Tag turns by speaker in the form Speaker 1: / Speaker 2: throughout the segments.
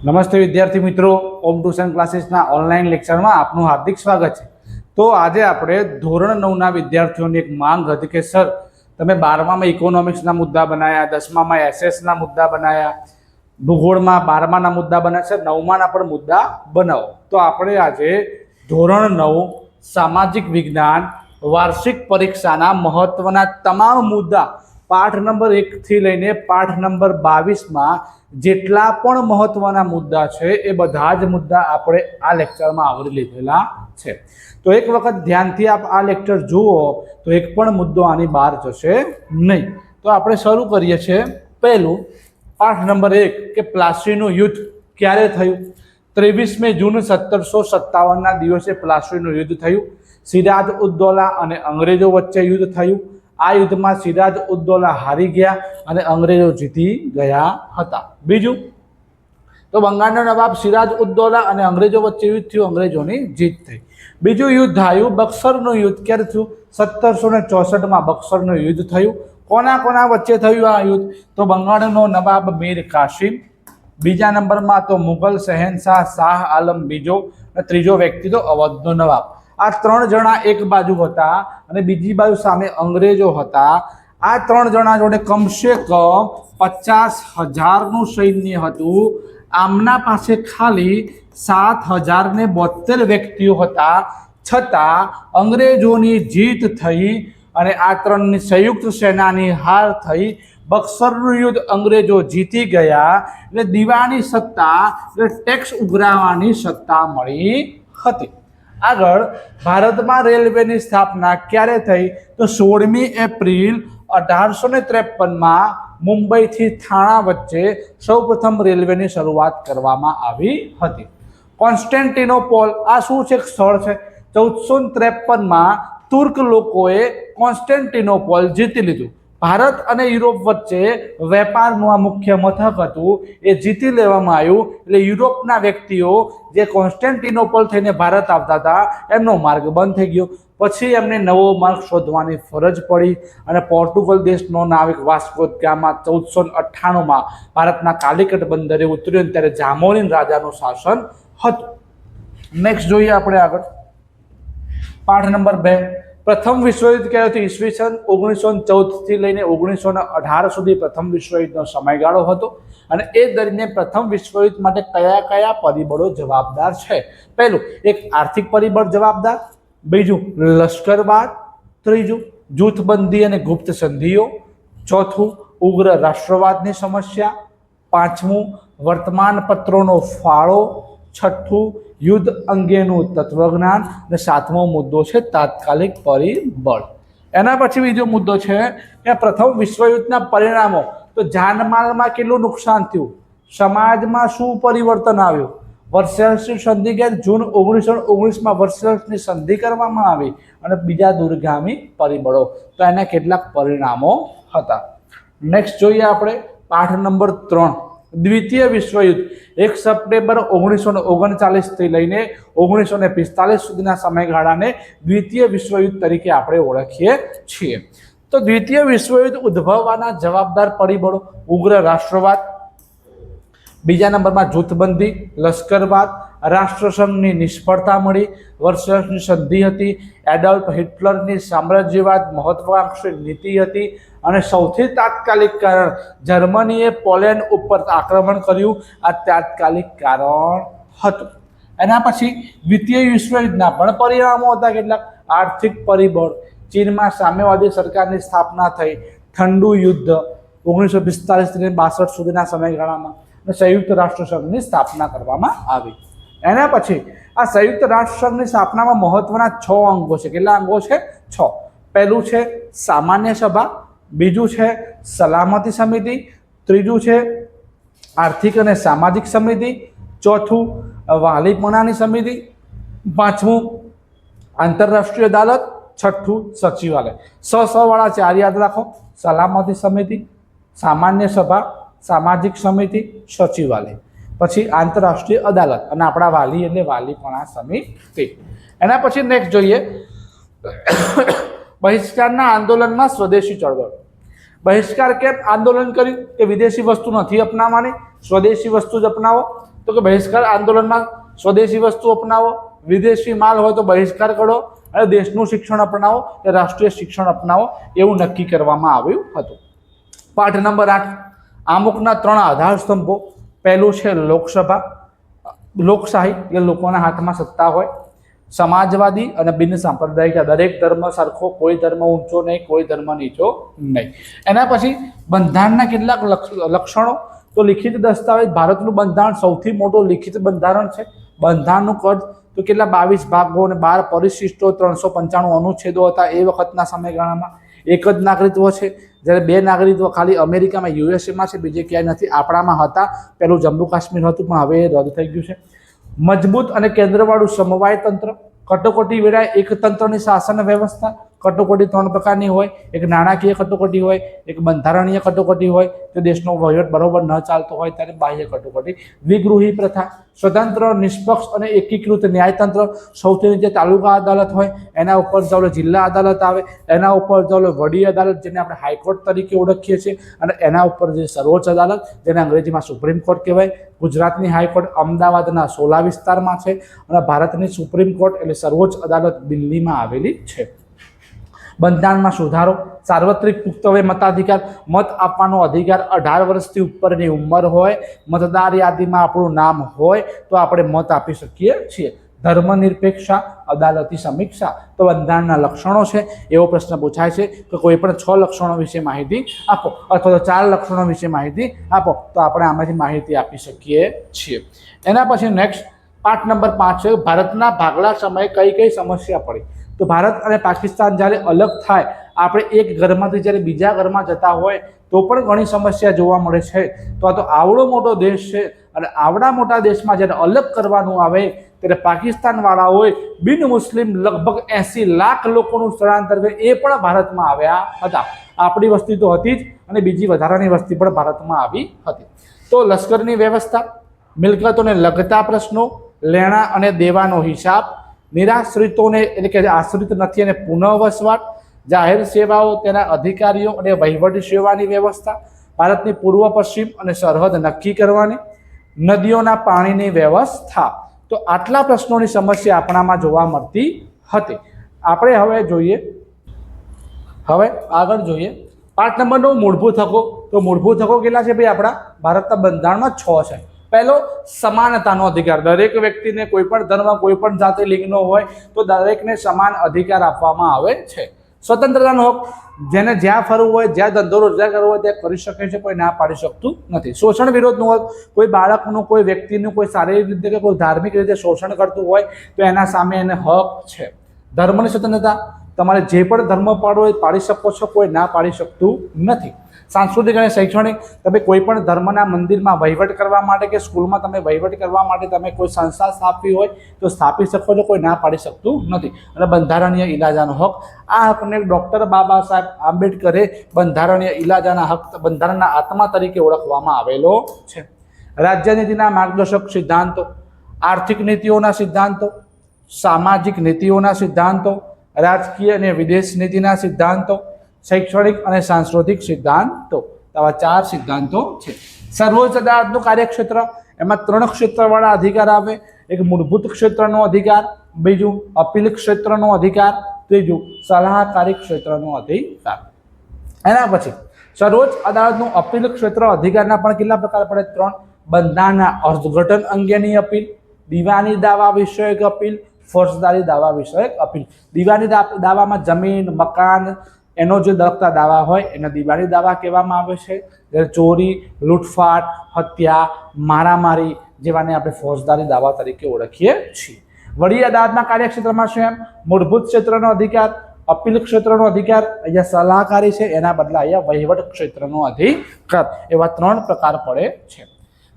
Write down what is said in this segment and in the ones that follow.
Speaker 1: નમસ્તે વિદ્યાર્થી મિત્રો, ઓમ ટ્યુશન ક્લાસીસના ઓનલાઈન લેક્ચરમાં આપનું હાર્દિક સ્વાગત છે। તો આજે આપણે ધોરણ 9ના વિદ્યાર્થીઓની એક માંગ હતી કે સર તમે 12મામાં ઇકોનોમિક્સના મુદ્દા બનાવ્યા, 10મામાં એસએસના મુદ્દા બનાવ્યા, ભૂગોળમાં 12માના મુદ્દા બનાવ્યા, સર 9માના પણ મુદ્દા બનાવો। તો આપણે આજે ધોરણ 9 સામાજિક વિજ્ઞાન વાર્ષિક પરીક્ષાના મહત્વના તમામ મુદ્દા પાઠ નંબર 1 થી લઈને પાઠ નંબર 22માં જેટલા પણ મહત્વના મુદ્દા છે એ બધા જ મુદ્દા આપણે આ લેક્ચરમાં આવરી લીધેલા છે। તો એક વખત ધ્યાનથી આપ આ લેક્ચર જુઓ તો એક પણ મુદ્દો આની બહાર જશે નહીં। તો આપણે શરૂ કરીએ છીએ। પહેલું પાઠ નંબર 1 કે પ્લાસીનું યુદ્ધ ક્યારે થયું? 23 જૂન 1757ના દિવસે પ્લાસીનું યુદ્ધ થયું। સિરાજ ઉદ્દૌલા અને અંગ્રેજો વચ્ચે યુદ્ધ થયું। આ યુદ્ધમાં સિરાજ ઉદ્દૌલા હારી ગયા અને અંગ્રેજો જીતી ગયા હતા। બીજું તો બંગાળનો નવાબ સિરાજ ઉદ્દૌલા અને અંગ્રેજો વચ્ચે યુદ્ધ થયું, અંગ્રેજોની જીત થઈ। બીજું યુદ્ધ આવ્યું બક્સરનું યુદ્ધ। ક્યારે થયું? 1764માં બક્સરનું યુદ્ધ થયું। કોના કોના વચ્ચે થયું આ યુદ્ધ? તો બંગાળનો નવાબ મીર કાસિમ, બીજા નંબરમાં તો મુગલ શહેનશાહ શાહ આલમ બીજો, અને ત્રીજો વ્યક્તિ તો અવધનો નવાબ। આ ત્રણ જણા એક બાજુ હતા અને બીજી બાજુ સામે અંગ્રેજો હતા। આ ત્રણ જણા જોડે કમસે કમ 50,000નું સૈન્ય હતું। આમના પાસે ખાલી 7,072 વ્યક્તિઓ હતા, છતાં અંગ્રેજોની જીત થઈ અને આ ત્રણની સંયુક્ત સેનાની હાર થઈ। બક્સરનું યુદ્ધ અંગ્રેજો જીતી ગયા એટલે દીવાની સત્તા એટલે ટેક્સ ઉઘરાવવાની સત્તા મળી હતી। આગળ ભારતમાં રેલવેની સ્થાપના ક્યારે થઈ? તો 16મી એપ્રિલ 1853માં મુંબઈથી થાણા વચ્ચે સૌપ્રથમ રેલવેની શરૂઆત કરવામાં આવી હતી। કોન્સ્ટેન્ટિનોપોલ આ શું છે? સ્થળ છે। 1453માં તુર્ક લોકોએ કોન્સ્ટેન્ટિનોપોલ જીતી લીધું। ભારત અને યુરોપ વચ્ચે વેપારનું આ મુખ્ય મથક હતું, એ જીતી લેવામાં આવ્યું એટલે યુરોપના વ્યક્તિઓ જે કોન્સ્ટેન્ટિનોપોલ થઈને ભારત આવતા હતા એમનો માર્ગ બંધ થઈ ગયો। પછી એમને નવો માર્ગ શોધવાની ફરજ પડી અને પોર્ટુગલ દેશનો નાવિક વાસ્કો દ ગામા 1498માં ભારતના કાલિકટ બંદરે ઉતર્યો ત્યારે જામોરીન રાજાનું શાસન હતું। નેક્સ્ટ જોઈએ આપણે આગળ પાઠ નંબર 2 પ્રથમ વિશ્વયુદ્ધ ક્યારે હતું? ઈસવીસન 1914 થી લઈને 1918 સુધી પ્રથમ વિશ્વયુદ્ધનો સમયગાળો હતો અને એ દરમિયાન પ્રથમ વિશ્વયુદ્ધ માટે કયા કયા પરિબળો જવાબદાર છે? પહેલું એક આર્થિક પરિબળ જવાબદાર, બીજું લશ્કરવાદ, ત્રીજું જૂથબંધી અને ગુપ્ત સંધિઓ, ચોથું ઉગ્ર રાષ્ટ્રવાદની સમસ્યા, પાંચમું વર્તમાન પત્રોનો ફાળો, છઠ્ઠું યુદ્ધ અંગેનું તત્વજ્ઞાન અને સાતમો મુદ્દો છે તાત્કાલિક પરિબળ। એના પછી બીજો મુદ્દો છે કે પ્રથમ વિશ્વયુદ્ધના પરિણામો। તો જાનમાલમાં કેટલું નુકસાન થયું? સમાજમાં શું પરિવર્તન આવ્યું? વર્સેલ્સની સંધિ કે જૂન 1919માં વર્સેલ્સની સંધિ કરવામાં આવી અને બીજા દૂરગામી પરિબળો। તો એના કેટલાક પરિણામો હતા। નેક્સ્ટ જોઈએ આપણે પાઠ નંબર 3 દ્વિતીય વિશ્વયુદ્ધ 1 સપ્ટેમ્બર 1939 થી લઈને 1945 સુધીના સમયગાળાને દ્વિતીય વિશ્વયુદ્ધ તરીકે આપણે ઓળખીએ છીએ। તો દ્વિતીય વિશ્વયુદ્ધ ઉદ્ભવવાના જવાબદાર પરિબળો ઉગ્ર રાષ્ટ્રવાદ, બીજા નંબરમાં જૂથબંધી, લશ્કરવાદ, રાષ્ટ્રસંઘની નિષ્ફળતા મળી, વર્સેલ્સની સંધિ હતી, એડોલ્ફ હિટલરની સામ્રાજ્યવાદ મહત્વાકાંક્ષી નીતિ હતી અને સૌથી તાત્કાલિક કારણ જર્મનીએ પોલેન્ડ ઉપર આક્રમણ કર્યું, આ તાત્કાલિક કારણ હતું। એના પછી દ્વિતીય વિશ્વયુદ્ધના પણ પરિણામો હતા કેટલાક। આર્થિક પરિબળ, ચીનમાં સામ્યવાદી સરકારની સ્થાપના થઈ, ઠંડુ યુદ્ધ 1945 થી 62 સુધીના સમયગાળામાં સંયુક્ત રાષ્ટ્રસંઘની સ્થાપના કરવામાં આવી। એના પછી આ સંયુક્ત રાષ્ટ્રસંઘની સ્થાપનામાં મહત્વના 6 અંગો છે। કેટલા અંગો છે? 6। પહેલું છે સામાન્ય સભા, બીજું છે સલામતી સમિતિ, ત્રીજું છે આર્થિક અને સામાજિક સમિતિ, ચોથું વાલીપણાની સમિતિ, પાંચમું આંતરરાષ્ટ્રીય અદાલત, છઠ્ઠું સચિવાલય। વાળા 4 યાદ રાખો, સલામતી સમિતિ, સામાન્ય સભા, સામાજિક સમિતિ, સચિવાલય, પછી આંતરરાષ્ટ્રીય અદાલત અને આપણા વાલી એટલે વાલીપણા સમિતિ। એના પછી નેક્સ્ટ જોઈએ બહિષ્કારના આંદોલનમાં સ્વદેશી ચળવળ। બહિષ્કાર કેમ આંદોલન કર્યું? કે વિદેશી વસ્તુ નથી અપનાવવાની, સ્વદેશી વસ્તુ જ અપનાવો। તો કે બહિષ્કાર આંદોલનમાં સ્વદેશી વસ્તુ અપનાવો, વિદેશી માલ હોય તો બહિષ્કાર કરો અને દેશનું શિક્ષણ અપનાવો કે રાષ્ટ્રીય શિક્ષણ અપનાવો એવું નક્કી કરવામાં આવ્યું હતું. પાઠ નંબર 8 આમુખના 3 આધાર સ્તંભો. પહેલું છે લોકસભા, લોકશાહી એટલે લોકોના હાથમાં સત્તા હોય. સમાજવાદી અને બિન સાંપ્રદાયિક, દરેક ધર્મ સરખો, કોઈ ધર્મ ઊંચો નહીં, કોઈ ધર્મ નીચો નહીં. એના પછી બંધારણના કેટલાક લક્ષણો. તો લિખિત દસ્તાવેજ. ભારતનું બંધારણ સૌથી મોટું લિખિત બંધારણ છે. બંધારણનું કદ તો કેટલા 22 ભાગો અને 12 પરિશિષ્ટો, 395 અનુચ્છેદો હતા એ વખતના સમયગાળામાં. એક જ નાગરિકત્વ છે, જ્યારે 2 નાગરિકત્વ ખાલી અમેરિકામાં, યુએસએમાં છે, બીજે ક્યાંય નથી. આપણામાં હતા, પહેલું જમ્મુ કાશ્મીર હતું પણ હવે એ રદ થઈ ગયું છે. મજબૂત અને કેન્દ્રવાળું સમવાય તંત્ર. કટોકટી વેળાએ એક તંત્રની શાસન વ્યવસ્થા. કટોકટી 3 પ્રકારની હોય. એક નાણાકીય કટોકટી હોય, એક બંધારણીય કટોકટી હોય, તો દેશનો વહીવટ બરોબર ન ચાલતો હોય ત્યારે બાહ્ય કટોકટી. દ્વિગૃહી પ્રથા. સ્વતંત્ર, નિષ્પક્ષ અને એકીકૃત ન્યાયતંત્ર. સૌથી નીચે તાલુકા અદાલત હોય, એના ઉપર ચાલો જિલ્લા અદાલત આવે, એના ઉપર ચાલો વડી અદાલત જેને આપણે હાઈકોર્ટ તરીકે ઓળખીએ છીએ, અને એના ઉપર જે સર્વોચ્ચ અદાલત જેને અંગ્રેજીમાં સુપ્રીમ કોર્ટ કહેવાય. ગુજરાતની હાઈકોર્ટ અમદાવાદના સોલા વિસ્તારમાં છે અને ભારતની સુપ્રીમ કોર્ટ એટલે સર્વોચ્ચ અદાલત દિલ્હીમાં આવેલી છે. બંધારણમાં સુધારો. સાર્વત્રિક પુખ્ત વય મતાધિકાર. મત આપવાનો અધિકાર. 18 વર્ષથી ઉપરની ઉંમર હોય, મતદાર યાદીમાં આપણું નામ હોય તો આપણે મત આપી શકીએ છીએ. ધર્મનિરપેક્ષતા, અદાલતી સમીક્ષા. તો બંધારણના લક્ષણો છે. એવો પ્રશ્ન પૂછાય છે કે કોઈ પણ 6 લક્ષણો વિશે માહિતી આપો અથવા તો 4 લક્ષણો વિશે માહિતી આપો તો આપણે આમાંથી માહિતી આપી શકીએ છીએ. એના પછી નેક્સ્ટ પાઠ નંબર 5 છે ભારતના ભાગલા સમયે કઈ કઈ સમસ્યા પડી. તો ભારત અને પાકિસ્તાન જ્યારે અલગ થાય, આપણે એક ઘરમાંથી જ્યારે બીજા ઘરમાં જતા હોય તો પણ ઘણી સમસ્યા જોવા મળે છે. તો આ તો આવડો મોટો દેશ છે અને આવડા મોટા દેશમાં જ્યારે અલગ કરવાનું આવે ત્યારે પાકિસ્તાનવાળાઓએ બિન મુસ્લિમ લગભગ 80 લાખ લોકોનું સ્થળાંતર કર્યું. એ પણ ભારતમાં આવ્યા હતા. આપણી વસ્તી તો હતી જ અને બીજી વધારાની વસ્તી પણ ભારતમાં આવી હતી. તો લશ્કરની વ્યવસ્થા, મિલકતોને લગતા પ્રશ્નો, લેણા અને દેવાનો હિસાબ, નિરાશ્રિતોને એટલે કે આશ્રિત નથી અને પુનઃવસવાટ, જાહેર સેવાઓ, તેના અધિકારીઓ અને વહીવટી સેવાની વ્યવસ્થા, ભારતની પૂર્વ, પશ્ચિમ અને સરહદ નક્કી કરવાની, નદીઓના પાણીની વ્યવસ્થા. તો આટલા પ્રશ્નોની સમસ્યા આપણામાં જોવા મળતી હતી. આપણે હવે આગળ જોઈએ પાઠ નંબર 9 મૂળભૂત હકો. તો મૂળભૂત હકો કેટલા છે ભાઈ? આપણા ભારતના બંધારણમાં 6 છે. પહેલો સમાનતાનો અધિકાર. દરેક વ્યક્તિને કોઈ પણ ધર્મ, કોઈ પણ જાતિ, લિંગનો હોય તો દરેકને સમાન અધિકાર આપવામાં આવે છે. સ્વતંત્રતાનો હક. જેને જ્યાં ફરવું હોય, જ્યાં ધંધો રોજગાર કરવો હોય ત્યાં કરી શકે છે, કોઈ ના પાડી શકતું નથી. શોષણ વિરોધનો હક. કોઈ બાળકનું, કોઈ વ્યક્તિનું કોઈ શારીરિક રીતે કે કોઈ ધાર્મિક રીતે શોષણ કરતું હોય તો એના સામે એને હક છે. ધર્મની સ્વતંત્રતા. તમારે જે પણ ધર્મ પાડવો હોય પાડી શકો છો, કોઈ ના પાડી શકતું નથી. સાંસ્કૃતિક અને શૈક્ષણિક. તમે કોઈ પણ ધર્મના મંદિરમાં વહીવટ કરવા માટે કે સ્કૂલમાં તમે વહીવટ કરવા માટે તમે કોઈ સંસ્થા સ્થાપવી હોય તો સ્થાપી શકો છો, કોઈ ના પાડી શકતું નથી. અને બંધારણીય ઇલાજાનો હક. આ હકને ડૉક્ટર બાબા સાહેબ આંબેડકરે બંધારણીય ઇલાજાના હક, બંધારણના આત્મા તરીકે ઓળખવામાં આવેલો છે. રાજ્યનીતિના માર્ગદર્શક સિદ્ધાંતો, આર્થિક નીતિઓના સિદ્ધાંતો, સામાજિક નીતિઓના સિદ્ધાંતો, રાજકીય અને વિદેશ નીતિના સિદ્ધાંતો, શૈક્ષણિક અને સાંસ્કૃતિક સિદ્ધાંતો. આવા 4 સિદ્ધાંતો છે. સર્વોચ્ચ અદાલતનું કાર્યક્ષેત્ર. એમાં 3 ક્ષેત્રવાળા અધિકાર આવે. એક મૂળભૂત ક્ષેત્રનો અધિકાર, બીજું અપીલ ક્ષેત્રનો અધિકાર, ત્રીજું સલાહકારી ક્ષેત્રનો અધિકાર. એના પછી સર્વોચ્ચ અદાલતનું અપીલ ક્ષેત્ર અધિકારના પણ કેટલા પ્રકાર પડે? 3. બંધારણના અર્થઘટન અંગેની અપીલ, દીવાની દાવા વિષયક અપીલ, ફોજદારી દાવા વિષયક અપીલ. દીવાની દાવામાં જમીન, મકાન એનો જે લગતા દાવા હોય એને દીવાની દાવા કહેવામાં આવે છે. જ્યારે ચોરી, લૂંટફાટ, હત્યા, મારામારી જેવાને આપણે ફોજદારી દાવા તરીકે ઓળખીએ છીએ. વડી અદાલતના કાર્યક્ષેત્રમાં છે એમ મૂળભૂત ક્ષેત્રનો અધિકાર, અપીલ ક્ષેત્રનો અધિકાર, અહીંયા સલાહકારી છે, એના બદલે અહીંયા વહીવટ ક્ષેત્રનો અધિકાર. એવા 3 પ્રકાર પડે છે.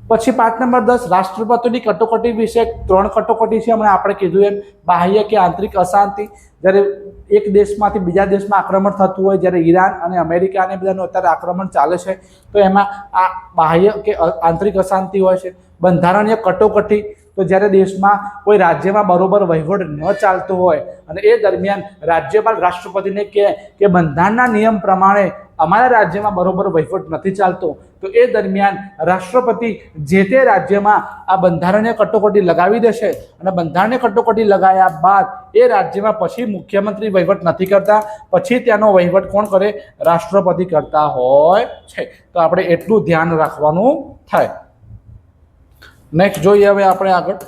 Speaker 1: પછી પાઠ નંબર 10 રાષ્ટ્રપતિની કટોકટી વિશે 3 કટોકટી છે. હમણાં આપણે કીધું એમ બાહ્ય કે આંતરિક અશાંતિ. જ્યારે એક દેશમાંથી બીજા દેશમાં આક્રમણ થતું હોય, જ્યારે ઈરાન અને અમેરિકા અને બધાનું અત્યારે આક્રમણ ચાલે છે તો એમાં આ બાહ્ય કે આંતરિક અશાંતિ હોય છે. બંધારણીય કટોકટી. તો જ્યારે દેશમાં કોઈ રાજ્યમાં બરોબર વહીવટ ન ચાલતો હોય અને એ દરમિયાન રાજ્યપાલ રાષ્ટ્રપતિને કહે કે બંધારણના નિયમ પ્રમાણે અમારા રાજ્યમાં બરોબર વહીવટ નથી ચાલતો તો એ દરમિયાન રાષ્ટ્રપતિ જે તે રાજ્યમાં આ બંધારણીય કટોકટી લગાવી દેશે અને બંધારણીય કટોકટી લગાવ્યા બાદ એ રાજ્યમાં પછી મુખ્યમંત્રી વહીવટ નથી કરતા, પછી ત્યાંનો વહીવટ કોણ કરે? રાષ્ટ્રપતિ કરતા હોય છે. તો આપણે એટલું ધ્યાન રાખવાનું થાય. નેક્સ્ટ જોઈએ હવે આપણે આગળ.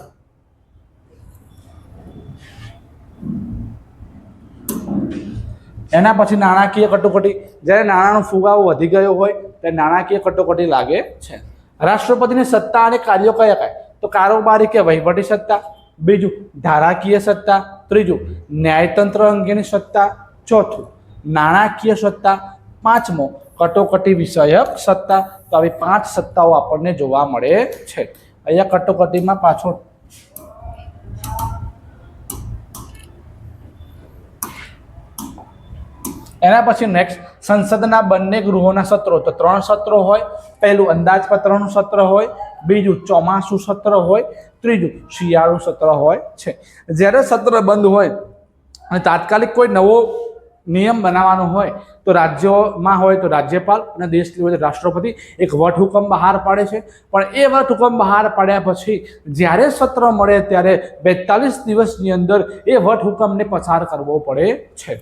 Speaker 1: એના પછી નાણાકીય કટોકટી. જ્યારે નાણાંનો ફુગાવો વધી ગયો હોય ત્યારે નાણાકીય કટોકટી લાગે છે. રાષ્ટ્રપતિની સત્તા અને કાર્યો કયા કયા? તો કારોબારી કે વહીવટી સત્તા, બીજું ધારાકીય સત્તા, ત્રીજું ન્યાયતંત્ર અંગેની સત્તા, ચોથું નાણાકીય સત્તા, પાંચમો કટોકટી વિષયક સત્તા. તો આવી 5 સત્તાઓ આપણને જોવા મળે છે. અહીંયા કટોકટીમાં પાછળ એના પછી નેક્સ્ટ સંસદના બંને ગૃહોના સત્રો. તો 3 સત્રો હોય. પહેલું અંદાજપત્રનું સત્ર હોય, બીજું ચોમાસું સત્ર હોય, ત્રીજું શિયાળુ સત્ર હોય છે. જ્યારે સત્ર બંધ હોય અને તાત્કાલિક કોઈ નવો નિયમ બનાવવાનો હોય તો રાજ્યોમાં હોય તો રાજ્યપાલ અને દેશ લેવલે રાષ્ટ્રપતિ એક વટહુકમ બહાર પાડે છે. પણ એ વટહુકમ બહાર પાડ્યા પછી જ્યારે સત્ર મળે ત્યારે 42 દિવસની અંદર એ વટહુકમને પસાર કરવો પડે છે.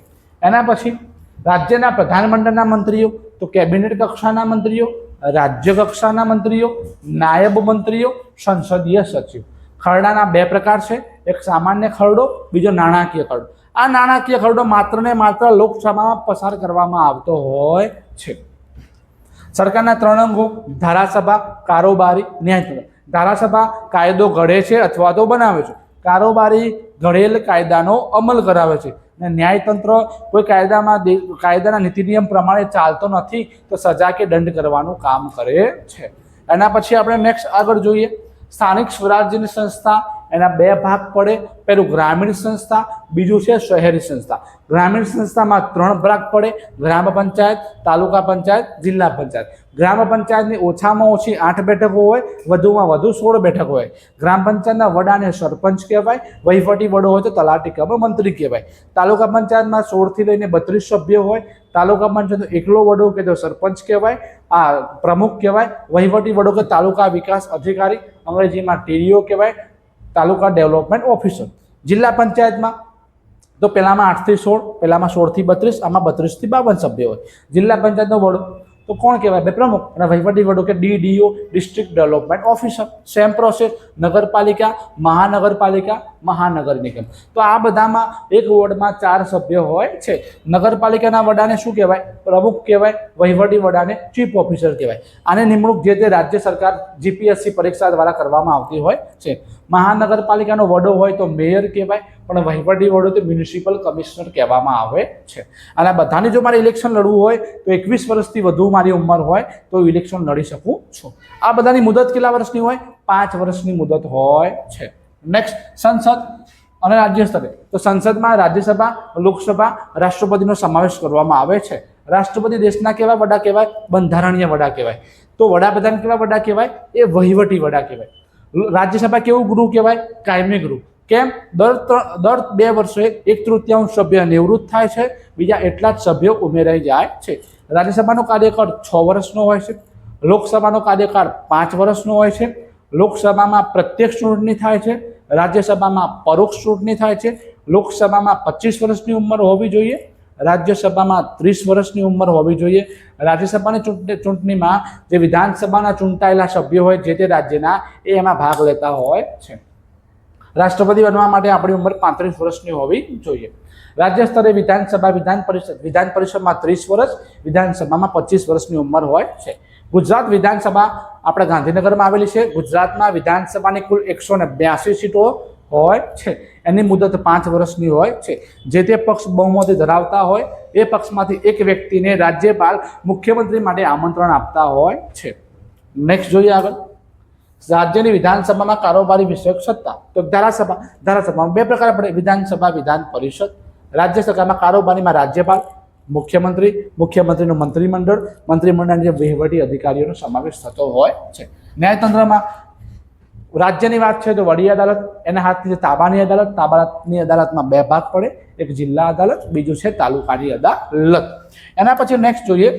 Speaker 1: એના પછી રાજ્યના પ્રધાનમંડળના મંત્રીઓ, તો કેબિનેટ કક્ષાના મંત્રીઓ, રાજ્ય કક્ષાના મંત્રીઓ, નાયબ મંત્રીઓ, સંસદીય સચિવ. ખરડાના 2 પ્રકાર છે, એક સામાન્ય ખરડો, બીજો નાણાકીય ખરડો. આ નાણાકીય ખરડો માત્ર ને માત્ર લોકસભામાં પસાર કરવામાં આવતો હોય છે. સરકારના 3 અંગો: ધારાસભા, કારોબારી, ન્યાયતંત્ર. ધારાસભા કાયદો ઘડે છે અથવા તો બનાવે છે. કારોબારી ઘડેલ કાયદાનો અમલ કરાવે છે. અને ન્યાયતંત્ર કોઈ કાયદાના નીતિ નિયમ પ્રમાણે ચાલતો નથી તો સજા કે દંડ કરવાનું કામ કરે છે. એના પછી આપણે નેક્સ્ટ આગળ જોઈએ. સ્થાનિક સ્વરાજ્યની સંસ્થા. એના 2 ભાગ પડે. પહેલું ગ્રામીણ સંસ્થા, બીજું છે શહેરી સંસ્થા. ગ્રામીણ સંસ્થામાં 3 ભાગ પડે: ગ્રામ પંચાયત, તાલુકા પંચાયત, જિલ્લા પંચાયત. ગ્રામ પંચાયતની ઓછામાં ઓછી 8 બેઠકો હોય, વધુમાં વધુ 16 બેઠકો હોય. ગ્રામ પંચાયતના વડાને સરપંચ કહેવાય, વહીવટી વડો હોય તો તલાટી કે મંત્રી કહેવાય. તાલુકા પંચાયતમાં 16 થી લઈને 32 સભ્યો હોય. તાલુકા પંચાયતનો એકલો વડો કે તો સરપંચ કહેવાય, આ પ્રમુખ કહેવાય. વહીવટી વડો કે તાલુકા વિકાસ અધિકારી, અંગ્રેજીમાં TDO કહેવાય, તાલુકા ડેવલપમેન્ટ ઓફિસર. જિલ્લા પંચાયતમાં તો પહેલામાં 8 થી 16, પહેલામાં 16 થી 32, આમાં 32 થી 52 સભ્યો હોય. જિલ્લા પંચાયતનો વડો તો કોણ કહેવાય? બે પ્રમુખ. અને વહીવટી વડો કે DDO, district development officer. Same process નગરપાલિકા, મહાનગરપાલિકા, મહાનગર નિગમ. તો આ બધામાં એક વોર્ડમાં 4 સભ્યો હોય છે. નગરપાલિકાના વડાને શું કહેવાય? પ્રમુખ કહેવાય. વહીવટી વડાને ચીફ ઓફિસર કહેવાય. આની નિમણૂક જે તે રાજ્ય સરકાર GPSC પરીક્ષા દ્વારા કરવામાં આવતી હોય છે. મહાનગરપાલિકાનો વડો હોય તો મેયર કહેવાય, પણ વહીવટી વડો તો મ્યુનિસિપલ કમિશનર કહેવામાં આવે છે. અને બધાની જો મારે ઇલેક્શન લડવું હોય તો 21 વર્ષથી વધુ મારી ઉંમર હોય તો ઇલેક્શન લડી શકું છું. આ બધાની મુદત કેટલા વર્ષની હોય? 5 વર્ષની મુદત હોય છે. નેક્સ્ટ સંસદ અને રાજ્ય સ્તરે. તો સંસદમાં રાજ્યસભા, લોકસભા, રાષ્ટ્રપતિનો સમાવેશ કરવામાં આવે છે. રાષ્ટ્રપતિ દેશના કેવા વડા કહેવાય? બંધારણીય વડા કહેવાય. તો વડાપ્રધાન કેવા વડા કહેવાય? એ વહીવટી વડા કહેવાય. રાજ્યસભા કેવું ગૃહ કહેવાય? કાયમી ગૃહ. કેમ? દર 2 વર્ષે 1/3 સભ્ય નિવૃત્ત થાય છે, બીજા એટલા જ સભ્યો ઉમેરાઈ જાય છે. રાજ્યસભાનો કાર્યકાળ 6 વર્ષનો હોય છે. લોકસભાનો કાર્યકાળ 5 વર્ષનો હોય છે. લોકસભામાં પ્રત્યક્ષ ચૂંટણી થાય છે, રાજ્યસભામાં પરોક્ષ ચૂંટણી થાય છે. લોકસભામાં 25 વર્ષની ઉંમર હોવી જોઈએ, રાજ્યસભામાં 30 વર્ષની ઉંમર હોવી જોઈએ. રાજ્યસભાની ચૂંટણીમાં જે વિધાનસભાના ચૂંટાયેલા સભ્યો હોય જે તે રાજ્યના એ એમાં ભાગ લેતા હોય છે. રાષ્ટ્રપતિ બનવા માટે આપણી ઉંમર 35 વર્ષની હોવી જોઈએ. રાજ્ય સ્તરે વિધાનસભા, વિધાન પરિષદમાં 30 વર્ષ, વિધાનસભામાં 25 વર્ષની ઉંમર હોય છે. ગુજરાત વિધાનસભા આપણા ગાંધીનગરમાં આવેલી છે. ગુજરાતમાં વિધાનસભાની કુલ 182 સીટો હોય છે. એની મુદત 5 વર્ષની હોય છે. જે તે પક્ષ બહુમતી ધરાવતા હોય એ પક્ષમાંથી એક વ્યક્તિને રાજ્યપાલ મુખ્યમંત્રી માટે આમંત્રણ આપતા હોય છે. નેક્સ્ટ જોઈએ આગળ. રાજ્યની વિધાનસભામાં કારોબારી વિષયક સત્તા. તો ધારાસભામાં 2 પ્રકાર પડે: વિધાનસભા, વિધાન પરિષદ. રાજ્ય સરકારમાં કારોબારીમાં રાજ્યપાલ, મુખ્યમંત્રી, મુખ્યમંત્રીનું મંત્રીમંડળ, મંત્રીમંડળના જે વહીવટી અધિકારીઓનો સમાવેશ થતો હોય છે. ન્યાયતંત્રમાં રાજ્યની વાત છે તો વડી અદાલત, એના હાથની તાબાની અદાલત. તાબાની અદાલતમાં 2 ભાગ પડે: એક જિલ્લા અદાલત, બીજું છે તાલુકાની અદાલત. એના પછી નેક્સ્ટ જોઈએ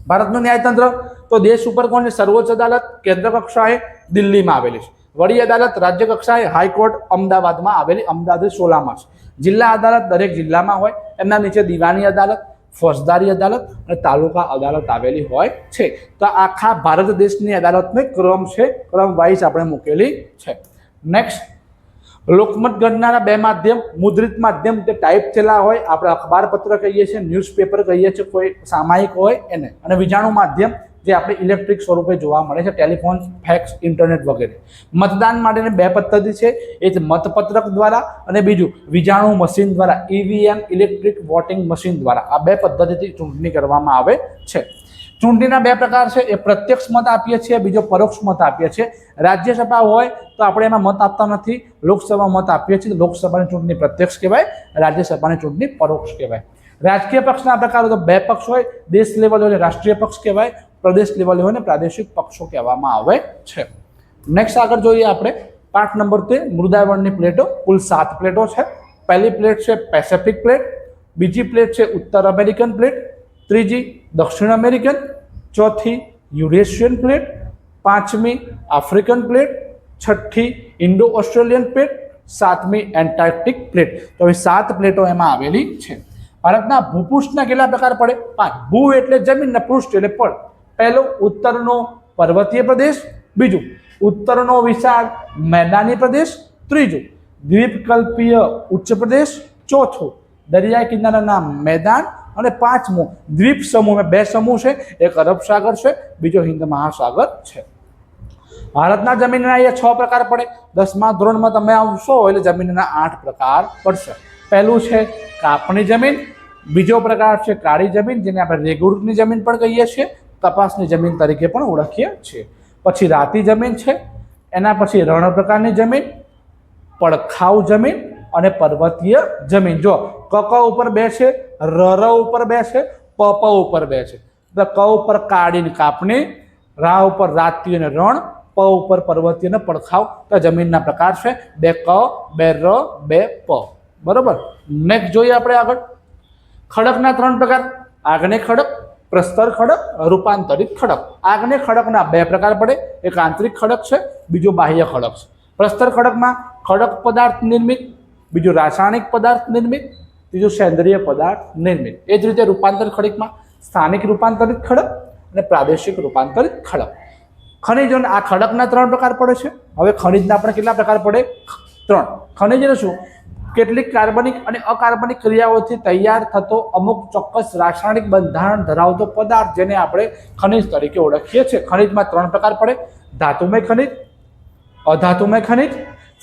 Speaker 1: ભારતનું ન્યાયતંત્ર તો દેશ ઉપર કોણ છે? સર્વોચ્ચ અદાલત કેન્દ્ર કક્ષાએ દિલ્હીમાં આવેલી છે. વડી અદાલત રાજ્ય કક્ષાએ હાઈકોર્ટ અમદાવાદમાં આવેલી, અમદાવાદ 16માં છે. જિલ્લા અદાલત દરેક જિલ્લામાં હોય. એમના નીચે દીવાની અદાલત, ફોજદારી અદાલત અને તાલુકા અદાલત આવેલી હોય છે. તો આખા ભારત દેશની અદાલતનો ક્રમ છે, ક્રમ વાઇઝ આપણે મૂકેલી છે. નેક્સ્ટ, લોકમત ગણનારા બે માધ્યમ, મુદ્રિત માધ્યમ જે ટાઈપ થયેલા હોય, આપણે અખબાર પત્ર કહીએ છીએ, ન્યૂઝપેપર કહીએ છીએ, કોઈ સામાયિક હોય એને, અને વિજાણુ માધ્યમ જે આપણે ઇલેક્ટ્રિક સ્વરૂપે જોવા મળે છે, ટેલિફોન, ફેક્સ, ઇન્ટરનેટ વગેરે. મતદાન માટેની બે પદ્ધતિ છે, એ જ મતપત્રક દ્વારા અને બીજું વિજાણુ મશીન દ્વારા, ઈવીએમ ઇલેક્ટ્રિક વોટિંગ મશીન દ્વારા. આ બે પદ્ધતિથી ચૂંટણી કરવામાં આવે છે. ચૂંટણીના બે પ્રકાર છે, એ પ્રત્યક્ષ મત આપીએ છીએ, બીજો પરોક્ષ મત આપીએ છીએ. રાજ્યસભા હોય તો આપણે એમાં મત આપતા નથી, લોકસભા મત આપીએ છીએ. લોકસભાની ચૂંટણી પ્રત્યક્ષ કહેવાય, રાજ્યસભાની ચૂંટણી પરોક્ષ કહેવાય. રાજકીય પક્ષના પ્રકારો તો બે પક્ષ હોય, દેશ લેવલ હોય રાષ્ટ્રીય પક્ષ કહેવાય, પ્રદેશ લેવલ હોય ને પ્રાદેશિક પક્ષો કહેવામાં આવે છે. નેક્સ્ટ આગળ જોઈએ આપણે પાઠ નંબર 13, મૃદાવરણની પ્લેટો. કુલ 7 પ્લેટો છે. પહેલી પ્લેટ છે પેસિફિક પ્લેટ, બીજી પ્લેટ છે ઉત્તર અમેરિકન પ્લેટ, ત્રીજી દક્ષિણ અમેરિકન, ચોથી યુરેશિયન પ્લેટ, પાંચમી આફ્રિકન પ્લેટ, છઠ્ઠી ઇન્ડો ઓસ્ટ્રેલિયન પ્લેટ, સાતમી એન્ટાર્કટિક પ્લેટ. તો હવે 7 પ્લેટો એમાં આવેલી છે. ભારતના ભૂપૃષ્ઠના કેટલા પ્રકાર પડે? 5. ભૂ એટલે જમીન ને પૃષ્ઠ એટલે પડ. પહેલો ઉત્તરનો પર્વતીય પ્રદેશ, બીજું ઉત્તરનો વિશાળ મેદાની પ્રદેશ, ત્રીજું દ્વીપકલ્પીય ઉચ્ચ પ્રદેશ, ચોથું દરિયા કિનારાના મેદાન અને પાંચમું દ્વીપ સમૂહ. બે સમૂહ છે, એક અરબ સાગર છે, બીજો હિન્દ મહાસાગર છે. ભારતના જમીનના એ 6 પ્રકાર પડે. 10મા ધોરણમાં તમે આવશો એટલે જમીનના 8 પ્રકાર પડશે. પહેલું છે કાપણી જમીન, બીજો પ્રકાર છે કાળી જમીન, જેને આપણે રેગુરની જમીન પણ કહીએ છીએ, કપાસની જમીન તરીકે પણ ઓળખીએ છીએ. પછી રાતી જમીન છે, એના પછી રણ પ્રકારની જમીન, પડખાઉ જમીન અને પર્વતીય જમીન. જો ક ઉપર 2 છે, ર ઉપર 2 છે, પ ઉપર 2 છે. ક ઉપર કાળી કાપણી, રા ઉપર રાતી અને રણ, પ ઉપર પર્વતીય અને પડખાઉ. તો જમીનના પ્રકાર છે 2 ક, 2 ર, 2 પ. બરોબર. નેક્સ્ટ જોઈએ આપણે આગળ ખડકના 3 પ્રકાર, આગ્નેય ખડક, પ્રસ્તર ખડક, રૂપાંતરિત ખડક. આગ્નેય ખડકના 2 પ્રકાર પડે, એક આંતરિક ખડક છે, બીજો બાહ્ય ખડક છે. પ્રસ્તર ખડકમાં ખડક પદાર્થ નિર્મિત, બીજું રાસાયણિક પદાર્થ નિર્મિત, ત્રીજું સેન્દ્રિય પદાર્થ નિર્મિત. એ જ રીતે રૂપાંતર ખડકમાં સ્થાનિક રૂપાંતરિત ખડક અને પ્રાદેશિક રૂપાંતરિત ખડક. ખનિજોના આ ખડકના 3 પ્રકાર પડે છે. હવે ખનિજના આપણે કેટલા પ્રકાર પડે? 3. ખનિજ એટલે શું? કેટલીક કાર્બનિક અને અકાર્બનિક ક્રિયાઓથી તૈયાર થતો અમુક ચોક્કસ રાસાયણિક બંધારણ ધરાવતો પદાર્થ, જેને આપણે ખનિજ તરીકે ઓળખીએ છીએ. ખનિજમાં 3 પ્રકાર પડે: ધાતુમય ખનિજ, અધાતુમય ખનિજ,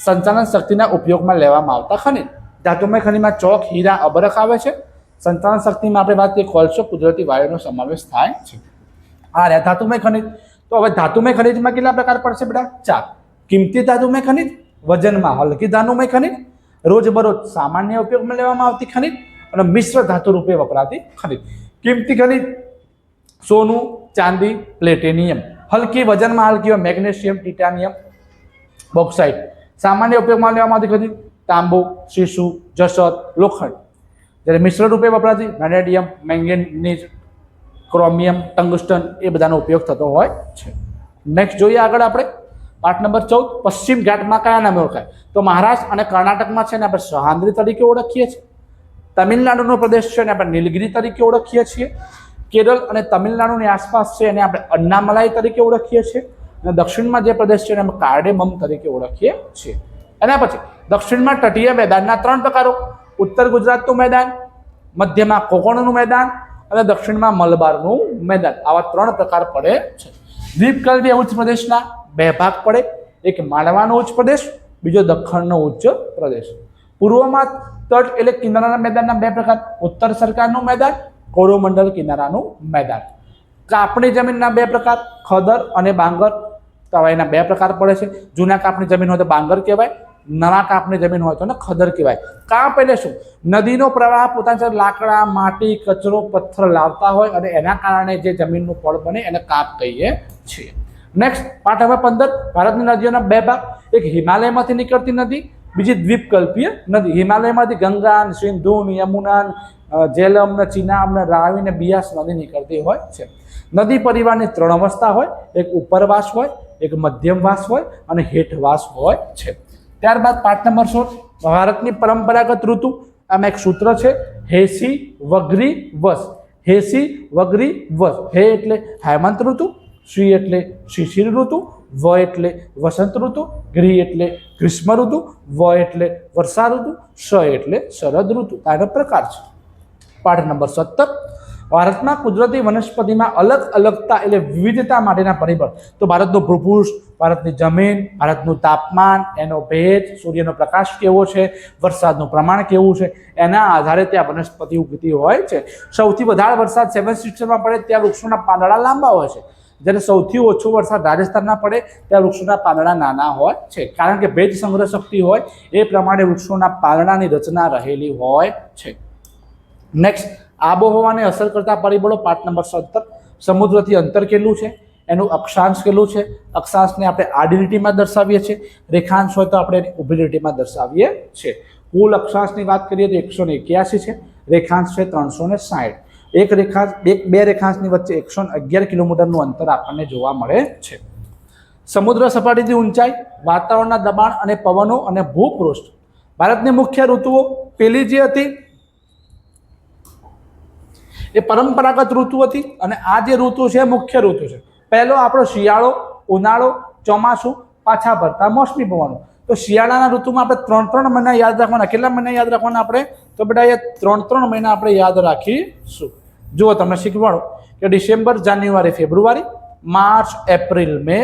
Speaker 1: સંચાલન શક્તિના ઉપયોગમાં લેવામાં આવતા ખનિજ. ધાતુમય ખનિજમાં ચોક, હીરા, અબરખ આવે છે. સંચાલન શક્તિમાં આપણે વાત કરીએ કોલસો, કુદરતી વાયુનો સમાવેશ થાય છે. આ રહ્યા ધાતુમય ખનિજ. તો હવે ધાતુમય ખનિજમાં કેટલા પ્રકાર પડશે બેટા? 4. કિંમતી ધાતુમય ખનિજ, વજનમાં હલકી ધાતુમય ખનિજ, રોજબરોજ સામાન્ય ઉપયોગમાં લેવામાં આવતી ખનિજ અને મિશ્ર ધાતુ રૂપે વપરાતી ખનિજ. કિંમતી ખનિજ સોનું, ચાંદી, પ્લેટિનિયમ. હલકી વજનમાં હલકી મેગ્નેશિયમ, ટિટાનિયમ, બોક્સાઇટ. સામાન્ય ઉપયોગમાં લેવામાં આવતી ખનિજ તાંબુ, સીસુ, જસત, લોખંડ. જ્યારે મિશ્ર રૂપે વપરાતી વેનેડિયમ, મેંગેનીઝ, ક્રોમિયમ, ટંગસ્ટન, એ બધાનો ઉપયોગ થતો હોય છે. નેક્સ્ટ જોઈએ આગળ આપણે પાઠ નંબર 14, પશ્ચિમ ઘાટમાં કયા નામે ઓળખાય? તો મહારાષ્ટ્ર અને કર્ણાટકમાં છે ને આપણે સહાન્દ્રી તરીકે ઓળખીએ છીએ. તમિલનાડુનો પ્રદેશ છે ને આપણે નીલગિરી તરીકે ઓળખીએ છીએ. કેરળ અને તમિલનાડુની આસપાસ છે એને આપણે અન્નામલાઈ તરીકે ઓળખીએ છીએ. અને દક્ષિણમાં જે પ્રદેશ છે એને આપણે કાર્ડેમમ તરીકે ઓળખીએ છીએ. એના પછી દક્ષિણમાં તટીય મેદાનના 3 પ્રકારો: ઉત્તર ગુજરાતનું મેદાન, મધ્યમાં કોકણનું મેદાન અને દક્ષિણમાં મલબારનું મેદાન. આવા 3 પ્રકાર પડે છે. દ્વીપકલ્પીય ઉચ્ચ પ્રદેશના 2 ભાગ પડે: એક માંડવાનો ઉચ્ચ પ્રદેશ, બીજો દખણનો ઉચ્ચ પ્રદેશ. પૂર્વમાં તટ એટલે કિનારાના મેદાનના 2 પ્રકાર: ઉત્તર સરકારનું મેદાન, કોરોમંડલ કિનારાનું મેદાન. કાપણી જમીનના 2 પ્રકાર: ખદર અને બાંગર. તો એના 2 પ્રકાર પડે છે. જૂના કાપણી જમીન હોય તો બાંગર કહેવાય, નવા કાપણી જમીન હોય તો ખદર કહેવાય. કાપ એટલે શું? નદીનો પ્રવાહ પોતાની સાથે લાકડા, માટી, કચરો, પથ્થર લાવતા હોય અને એના કારણે જે જમીનનું પડ બને એને કાપ કહીએ છીએ. નેક્સ્ટ પાઠ હવે 15, ભારતની નદીઓના 2 ભાગ: એક હિમાલયમાંથી નીકળતી નદી બીજી દ્વીપકલ્પીય નદી હિમાલયમાંથી ગંગા સિંધુ યમુના જેલમ ને ચિનાબ ને રાવી ને બિયાસ નદી નીકળતી હોય છે. નદી પરિવારની 3 અવસ્થા હોય, એક ઉપરવાસ હોય, એક મધ્યમવાસ હોય અને હેઠવાસ હોય છે. ત્યારબાદ પાઠ નંબર 16 ભારતની પરંપરાગત ઋતુ. આમાં એક સૂત્ર છે હેસી વગરી વસ. હેસી વગરી વસ. હે એટલે હેમંત ઋતુ, શ્રી એટલે શિશિર ઋતુ, વ એટલે વસંત ઋતુ, ગ્રી એટલે ગ્રીષ્મ ઋતુ, વ એટલે વર્ષા ઋતુ, શ એટલે શરદ ઋતુ. આનો પ્રકાર છે. પાઠ નંબર 17 ભારતમાં કુદરતી વનસ્પતિમાં અલગ અલગતા એટલે વિવિધતા માટેના પરિબળ. તો ભારતનું ભૂપૃષ્ઠ, ભારતની જમીન, ભારતનું તાપમાન, એનો ભેજ, સૂર્યનો પ્રકાશ કેવો છે, વરસાદનું પ્રમાણ કેવું છે, એના આધારે ત્યાં વનસ્પતિ ઉગતી હોય છે. સૌથી વધારે વરસાદ 7 સિસ્ટરમાં પડે ત્યાં વૃક્ષોના પાંદડા લાંબા હોય છે, જ્યારે સૌથી ઓછો વરસાદ રાજસ્થાનમાં પડે ત્યાં વૃક્ષોના પાંદડા નાના હોય છે. કારણ કે ભેજ સંગ્રહ શક્તિ હોય એ પ્રમાણે વૃક્ષોના પાંદડાની રચના રહેલી હોય છે. નેક્સ્ટ આબોહવાને અસર કરતા પરિબળો. પાઠ નંબર 17 સમુદ્રથી અંતર કેટલું છે, એનું અક્ષાંશ કેટલું છે. અક્ષાંશને આપણે આડી લીટીમાં દર્શાવીએ છીએ, રેખાંશ હોય તો આપણે ઊભી લીટીમાં દર્શાવીએ છીએ. કુલ અક્ષાંશની વાત કરીએ તો 181 છે, રેખાંશ છે 360. બે રેખાંશની વચ્ચે 111 કિલોમીટરનું અંતર આપણને જોવા મળે છે. સમુદ્ર સપાટીથી ઊંચાઈ, વાતાવરણના દબાણ અને પવનો અને ભૂપૃષ્ઠ. ભારતની મુખ્ય ઋતુઓ પેલી જે હતી એ પરંપરાગત ઋતુ હતી અને આ જે ઋતુ છે મુખ્ય ઋતુ છે. પહેલો આપણો શિયાળો, ઉનાળો, ચોમાસું, પાછા ભરતા મોસમી પવનો. તો શિયાળાના ઋતુમાં આપણે 3 મહિના યાદ રાખવાના. કેટલા મહિના યાદ રાખવાના આપણે? તો બેટા એ 3 મહિના આપણે યાદ રાખીશું. જુઓ તમને શીખવાડો કે ડિસેમ્બર, જાન્યુઆરી, ફેબ્રુઆરી, માર્ચ, એપ્રિલ, મે,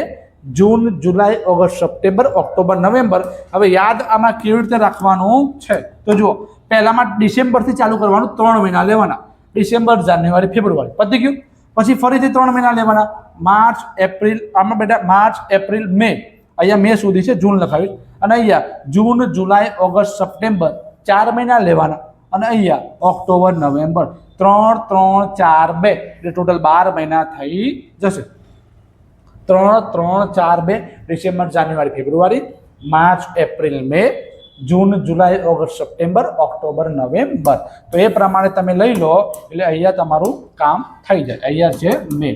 Speaker 1: જૂન, જુલાઈ, ઓગસ્ટ, સપ્ટેમ્બર, ઓક્ટોબર, નવેમ્બર. હવે યાદ આમાં કેવી રીતે રાખવાનું છે તો જુઓ, પહેલામાં ડિસેમ્બરથી ચાલુ કરવાનું, 3 મહિના લેવાના. ડિસેમ્બર, જાન્યુઆરી, ફેબ્રુઆરી પતી ગયું. પછી ફરીથી 3 મહિના લેવાના, માર્ચ, એપ્રિલ. આમાં બેટા માર્ચ, એપ્રિલ, મે. અહીંયા મે સુધી છે, જૂન લખાવ્યું. અને અહીંયા જૂન, જુલાઈ, ઓગસ્ટ, સપ્ટેમ્બર 4 મહિના લેવાના. અને અહીંયા ઓક્ટોબર, નવેમ્બર 3, 3, 4, 2 એટલે ટોટલ 12 મહિના થઈ જશે. 3, 3, 4, 2 ડિસેમ્બર, જાન્યુઆરી, ફેબ્રુઆરી, માર્ચ, એપ્રિલ, મે, જૂન, જુલાઈ, ઓગસ્ટ, સપ્ટેમ્બર, ઓક્ટોબર, નવેમ્બર. તો એ પ્રમાણે તમે લઈ લો એટલે અહીંયા તમારું કામ થઈ જાય. અહીંયા છે મે.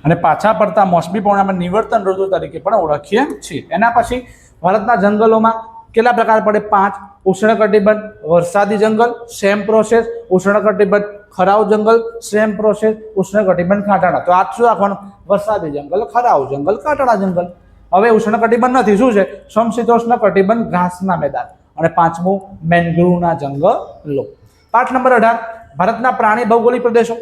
Speaker 1: અને પાછા પડતા મોસમી પવનને નિવર્તન ઋતુ તરીકે પણ ઓળખીએ છીએ. એના પછી ભારતના જંગલોમાં કેટલા પ્રકાર પડે? 5. ઉષ્ણકટિબંધ વરસાદી જંગલ, સેમ પ્રોસેસ. ઉષ્ણકટિબંધ ખરાવ જંગલ, સેમ પ્રોસેસ. ઉષ્ણકટિબંધ કાંટાળા. તો આ શું રાખવાનું? વરસાદી જંગલ, ખરાવ જંગલ, કાંટાળા જંગલ. હવે ઉષ્ણકટિબંધ નથી, શું છે? સમશીતોષ્ણ કટિબંધ ઘાસના મેદાન. અને 5મું મેંગ્રુવના જંગલો. પાઠ નંબર 18 ભારતના પ્રાણી ભૌગોલિક પ્રદેશો.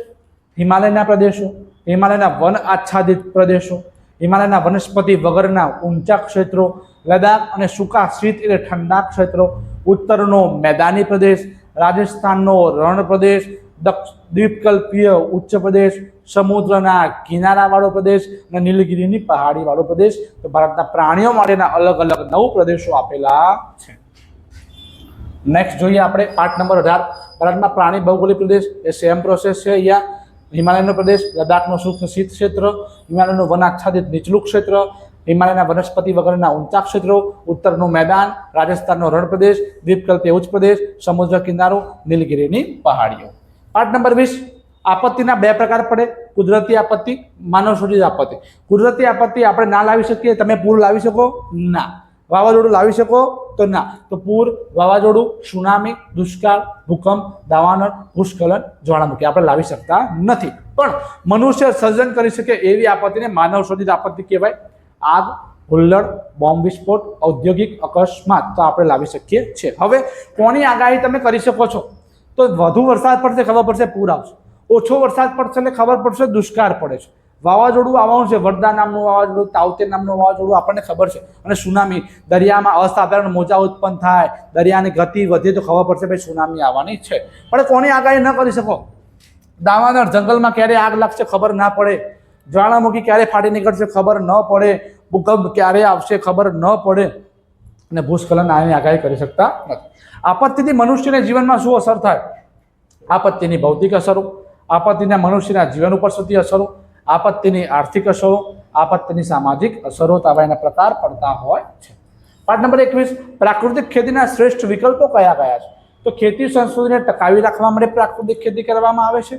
Speaker 1: હિમાલયના પ્રદેશો, હિમાલયના વન આચ્છાદિત પ્રદેશો, હિમાલયના વનસ્પતિ વગરના ઊંચા ક્ષેત્રો, લદાખ અને સૂકા શીત એટલે ઠંડા ક્ષેત્રો, ઉત્તરનો મેદાની પ્રદેશ, રાજસ્થાનનો રણ પ્રદેશ, દ્વીપકલ્પીય ઉચ્ચ પ્રદેશ, સમુદ્રના કિનારાવાળો પ્રદેશ અને નીલગિરીની પહાડીવાળો પ્રદેશ. તો ભારતના પ્રાણીઓ માટેના અલગ અલગ 9 પ્રદેશો આપેલા છે. નેક્સ્ટ જોઈએ આપણે પાઠ નંબર 18 ભારતમાં પ્રાણી ભૌગોલિક પ્રદેશ. એ સેમ પ્રોસેસ છે. અહીંયા હિમાલયનો પ્રદેશ, લદાખનો સૂક્ષ્મ શીત ક્ષેત્ર, હિમાલયનું વન આચ્છાદિત નીચલું ક્ષેત્ર, હિમાલયના વનસ્પતિ વગરના ઊંચા ક્ષેત્રો, ઉત્તરનું મેદાન, રાજસ્થાનનો રણ પ્રદેશ, દ્વીપકલ્પીય ઉચ્ચ પ્રદેશ, સમુદ્ર કિનારો, નીલગિરીની પહાડીઓ. પાઠ નંબર 20 આપત્તિના 2 પ્રકાર પડે: કુદરતી આપત્તિ, માનવસર્જિત આપત્તિ. કુદરતી આપત્તિ આપણે ના લાવી શકીએ. તમે પૂર લાવી શકો? ના. વાવાઝોડું લાવી શકો? તો ના. તો પૂર, વાવાઝોડું, સુનામી, દુષ્કાળ, ભૂકંપ, દાવાનળ, ભૂસ્ખલન, જ્વાળામુખી આપણે લાવી શકતા નથી. પણ મનુષ્ય સર્જન કરી શકે એવી આપત્તિને માનવસર્જિત આપત્તિ કહેવાય. આગ, હુલ્લડ, બોમ્બ વિસ્ફોટ, ઔદ્યોગિક અકસ્માત તો આપણે લાવી શકીએ છીએ. હવે કોની આગાહી તમે કરી શકો છો? તો વધુ વરસાદ પડશે ખબર પડશે પૂર આવશે, ઓછો વરસાદ પડશે એટલે ખબર પડશે દુષ્કાળ પડે છે, વાવાઝોડું આવવાનું છે, વરદા નામનું વાવાઝોડું, તાઉતે નામનું વાવાઝોડું આપણને ખબર છે, અને સુનામી, દરિયામાં અસાધારણ મોજા ઉત્પન્ન થાય, દરિયાની ગતિ વધે તો ખબર પડશે ભાઈ સુનામી આવવાની છે. પણ કોની આગાહી ન કરી શકો? દાવાનળ, જંગલમાં ક્યારે આગ લાગશે ખબર ના પડે, જ્વાળામુખી ક્યારે ફાટી નીકળશે ખબર ન પડે, ભૂકંપ ક્યારે આવશે ખબર ન પડે, અને ભૂસ્ખલન આની આગાહી કરી શકતા નથી. આપત્તિથી મનુષ્યના જીવનમાં શું અસર થાય? આપત્તિની ભૌતિક અસરો, આપત્તિના મનુષ્યના જીવન ઉપર થતી અસરો, આપત્તિની આર્થિક અસરો, આપત્તિની સામાજિક અસરો તો આવા એના પ્રકાર પડતા હોય છે. પાઠ નંબર 21, પ્રાકૃતિક ખેતીના શ્રેષ્ઠ વિકલ્પો કયા કયા છે? તો ખેતી સંસ્કૃતિને ટકાવી રાખવા માટે પ્રાકૃતિક ખેતી કરવામાં આવે છે,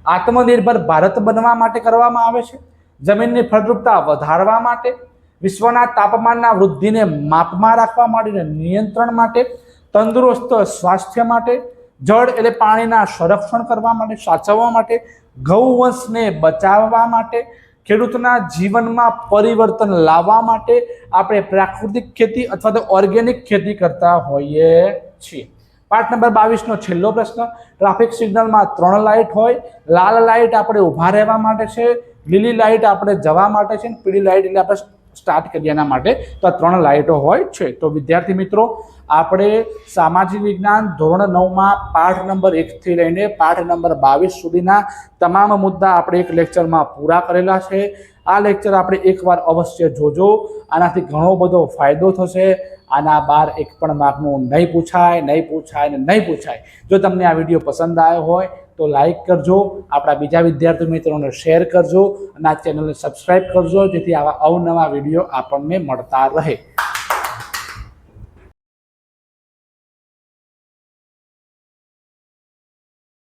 Speaker 1: આત્મનિર્ભર ભારત બનવા માટે કરવામાં આવે છે, જમીનની ફળદ્રુપતા વધારવા માટે, વિશ્વના તાપમાનના વૃદ્ધિને માપમાં રાખવા માટે અને નિયંત્રણ માટે, તંદુરસ્ત સ્વાસ્થ્ય માટે, જળ એટલે પાણીના સંરક્ષણ કરવા માટે, સાચવવા માટે, ગૌવંશને બચાવવા માટે, ખેડૂતના જીવનમાં પરિવર્તન લાવવા માટે આપણે પ્રાકૃતિક ખેતી અથવા તો ઓર્ગેનિક ખેતી કરતા હોઈએ છીએ. પાઠ નંબર 22 નો છેલ્લો પ્રશ્ન, ટ્રાફિક સિગ્નલમાં 3 લાઇટ હોય, લાલ લાઇટ આપણે ઊભા રહેવા માટે છે, લીલી લાઇટ આપણે જવા માટે છે, પીળી લાઇટ એટલે આપણે સ્ટાર્ટ કરીએ એના માટે. તો આ 3 લાઇટો હોય છે. તો વિદ્યાર્થી મિત્રો, આપણે સામાજિક વિજ્ઞાન ધોરણ 9માં પાઠ નંબર 1 થી લઈને પાઠ નંબર 22 સુધીના તમામ મુદ્દા આપણે એક લેક્ચરમાં પૂરા કરેલા છે. આ લેક્ચર આપણે એકવાર અવશ્ય જોજો, આનાથી ઘણો બધો ફાયદો થશે. આના બહાર એક પણ માર્કનું નહીં પૂછાય. જો તમને આ વિડીયો પસંદ આવ્યો હોય તો લાઈક કરજો, આપણા બીજા વિદ્યાર્થી મિત્રોને શેર કરજો અને આ ચેનલને સબસ્ક્રાઈબ કરજો, જેથી આવા અવનવા વિડીયો આપણને મળતા રહે.